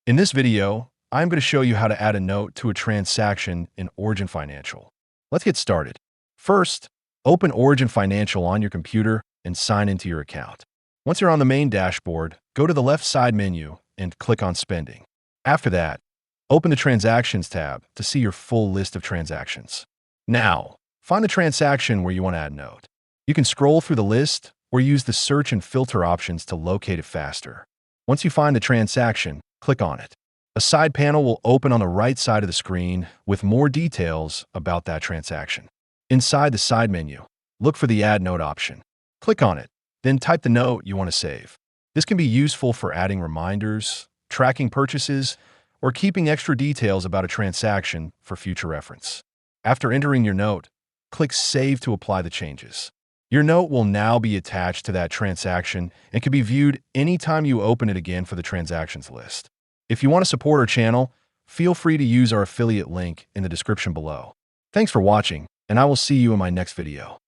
In this video, I'm going to show you how to add a note to a transaction in Origin Financial. Let's get started. First, open Origin Financial on your computer and sign into your account. Once you're on the main dashboard, go to the left side menu and click on Spending. After that, open the Transactions tab to see your full list of transactions. Now, find the transaction where you want to add a note. You can scroll through the list or use the search and filter options to locate it faster. Once you find the transaction, click on it. A side panel will open on the right side of the screen with more details about that transaction. Inside the side menu, look for the Add Note option. Click on it, then type the note you want to save. This can be useful for adding reminders, tracking purchases, or keeping extra details about a transaction for future reference. After entering your note, click Save to apply the changes. Your note will now be attached to that transaction and can be viewed anytime you open it again for the transactions list. If you want to support our channel, feel free to use our affiliate link in the description below. Thanks for watching, and I will see you in my next video.